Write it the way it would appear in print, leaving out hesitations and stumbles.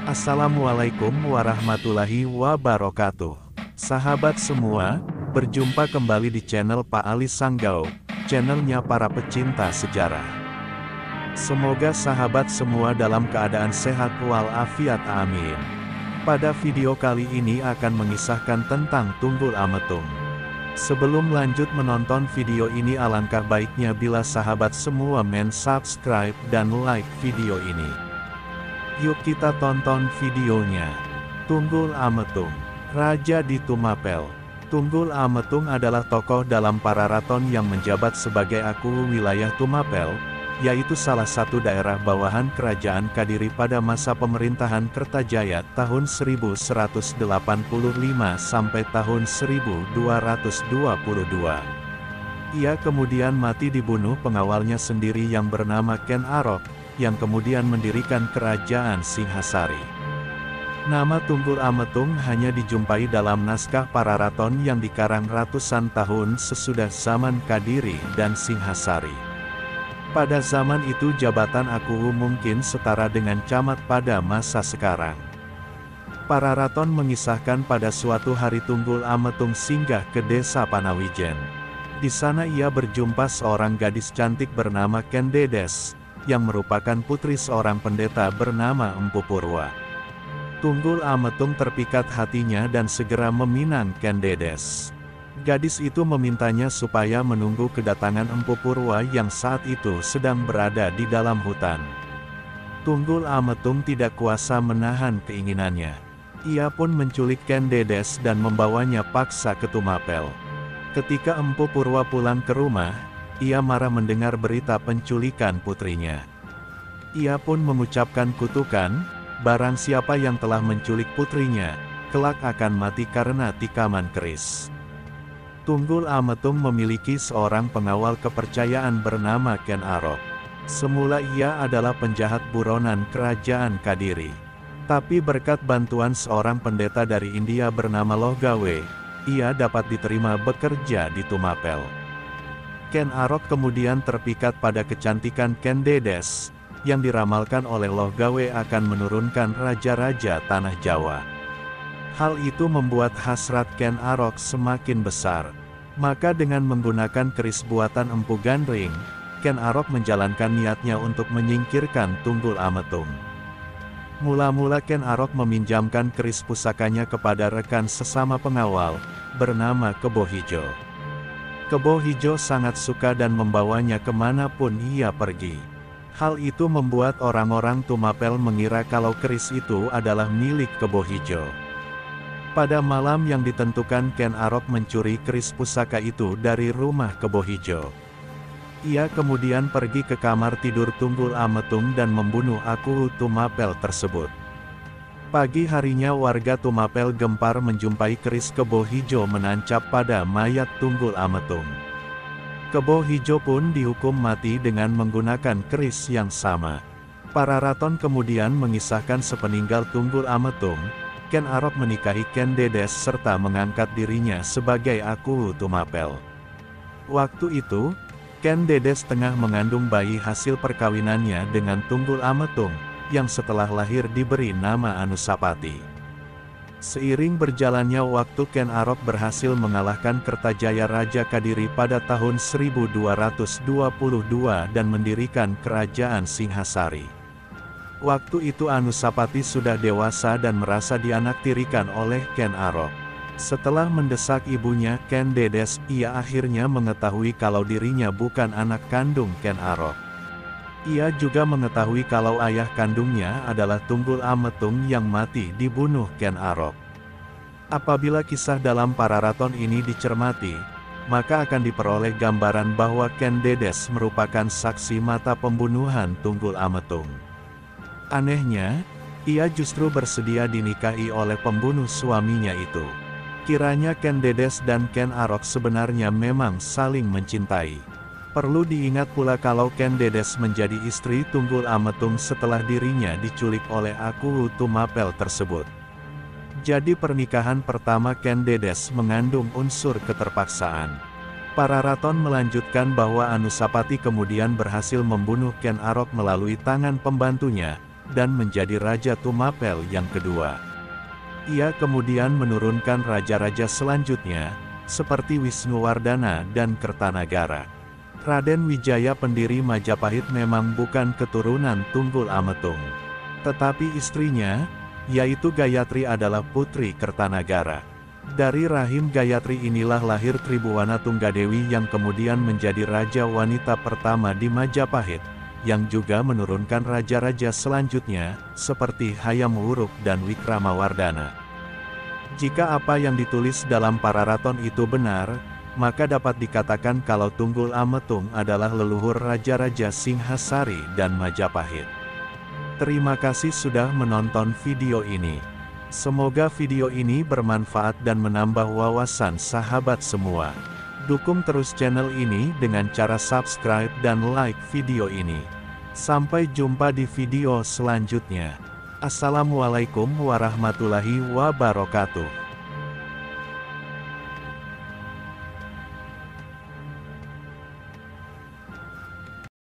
Assalamualaikum warahmatullahi wabarakatuh. Sahabat semua, berjumpa kembali di channel Pak Ali Sanggau, channelnya para pecinta sejarah. Semoga sahabat semua dalam keadaan sehat walafiat, amin. Pada video kali ini akan mengisahkan tentang Tunggul Ametung. Sebelum lanjut menonton video ini, alangkah baiknya bila sahabat semua subscribe dan like video ini. Yuk kita tonton videonya. Tunggul Ametung, Raja di Tumapel. Tunggul Ametung adalah tokoh dalam Pararaton yang menjabat sebagai Aku wilayah Tumapel, yaitu salah satu daerah bawahan Kerajaan Kadiri pada masa pemerintahan Kertajaya tahun 1185 sampai tahun 1222. Ia kemudian mati dibunuh pengawalnya sendiri yang bernama Ken Arok, yang kemudian mendirikan Kerajaan Singhasari. Nama Tunggul Ametung hanya dijumpai dalam naskah Pararaton yang dikarang ratusan tahun sesudah zaman Kadiri dan Singhasari. Pada zaman itu jabatan Aku mungkin setara dengan camat pada masa sekarang. Pararaton mengisahkan pada suatu hari Tunggul Ametung singgah ke desa Panawijen. Di sana ia berjumpa seorang gadis cantik bernama Ken Dedes, yang merupakan putri seorang pendeta bernama Empu Purwa. Tunggul Ametung terpikat hatinya dan segera meminang Ken Dedes. Gadis itu memintanya supaya menunggu kedatangan Empu Purwa yang saat itu sedang berada di dalam hutan. Tunggul Ametung tidak kuasa menahan keinginannya. Ia pun menculik Ken Dedes dan membawanya paksa ke Tumapel. Ketika Empu Purwa pulang ke rumah, ia marah mendengar berita penculikan putrinya. Ia pun mengucapkan kutukan, barang siapa yang telah menculik putrinya, kelak akan mati karena tikaman keris. Tunggul Ametung memiliki seorang pengawal kepercayaan bernama Ken Arok. Semula ia adalah penjahat buronan Kerajaan Kadiri. Tapi berkat bantuan seorang pendeta dari India bernama Lohgawe, ia dapat diterima bekerja di Tumapel. Ken Arok kemudian terpikat pada kecantikan Ken Dedes, yang diramalkan oleh Lohgawe akan menurunkan raja-raja tanah Jawa. Hal itu membuat hasrat Ken Arok semakin besar. Maka dengan menggunakan keris buatan Empu Gandring, Ken Arok menjalankan niatnya untuk menyingkirkan Tunggul Ametung. Mula-mula Ken Arok meminjamkan keris pusakanya kepada rekan sesama pengawal, bernama Kebo Hijo. Kebo Hijo sangat suka dan membawanya kemanapun ia pergi. Hal itu membuat orang-orang Tumapel mengira kalau keris itu adalah milik Kebo Hijo. Pada malam yang ditentukan Ken Arok mencuri keris pusaka itu dari rumah Kebo Hijo. Ia kemudian pergi ke kamar tidur Tunggul Ametung dan membunuh Aku Tumapel tersebut. Pagi harinya warga Tumapel gempar menjumpai keris Kebo Hijo menancap pada mayat Tunggul Ametung. Kebo Hijo pun dihukum mati dengan menggunakan keris yang sama. Pararaton kemudian mengisahkan sepeninggal Tunggul Ametung, Ken Arok menikahi Ken Dedes serta mengangkat dirinya sebagai Aku Tumapel. Waktu itu, Ken Dedes tengah mengandung bayi hasil perkawinannya dengan Tunggul Ametung, yang setelah lahir diberi nama Anusapati. Seiring berjalannya waktu, Ken Arok berhasil mengalahkan Kertajaya Raja Kadiri pada tahun 1222 dan mendirikan Kerajaan Singhasari. Waktu itu Anusapati sudah dewasa dan merasa dianaktirikan oleh Ken Arok. Setelah mendesak ibunya Ken Dedes, ia akhirnya mengetahui kalau dirinya bukan anak kandung Ken Arok. Ia juga mengetahui kalau ayah kandungnya adalah Tunggul Ametung yang mati dibunuh Ken Arok. Apabila kisah dalam Pararaton ini dicermati, maka akan diperoleh gambaran bahwa Ken Dedes merupakan saksi mata pembunuhan Tunggul Ametung. Anehnya, ia justru bersedia dinikahi oleh pembunuh suaminya itu. Kiranya Ken Dedes dan Ken Arok sebenarnya memang saling mencintai. Perlu diingat pula kalau Ken Dedes menjadi istri Tunggul Ametung setelah dirinya diculik oleh Aku Tumapel tersebut. Jadi pernikahan pertama Ken Dedes mengandung unsur keterpaksaan. Pararaton melanjutkan bahwa Anusapati kemudian berhasil membunuh Ken Arok melalui tangan pembantunya, dan menjadi Raja Tumapel yang kedua. Ia kemudian menurunkan raja-raja selanjutnya, seperti Wisnuwardana dan Kertanagara. Raden Wijaya pendiri Majapahit memang bukan keturunan Tunggul Ametung. Tetapi istrinya, yaitu Gayatri adalah putri Kertanagara. Dari rahim Gayatri inilah lahir Tribhuwana Tunggadewi yang kemudian menjadi raja wanita pertama di Majapahit, yang juga menurunkan raja-raja selanjutnya, seperti Hayam Wuruk dan Wikramawardana. Jika apa yang ditulis dalam Pararaton itu benar, maka dapat dikatakan kalau Tunggul Ametung adalah leluhur raja-raja Singhasari dan Majapahit. Terima kasih sudah menonton video ini. Semoga video ini bermanfaat dan menambah wawasan sahabat semua. Dukung terus channel ini dengan cara subscribe dan like video ini. Sampai jumpa di video selanjutnya. Assalamualaikum warahmatullahi wabarakatuh.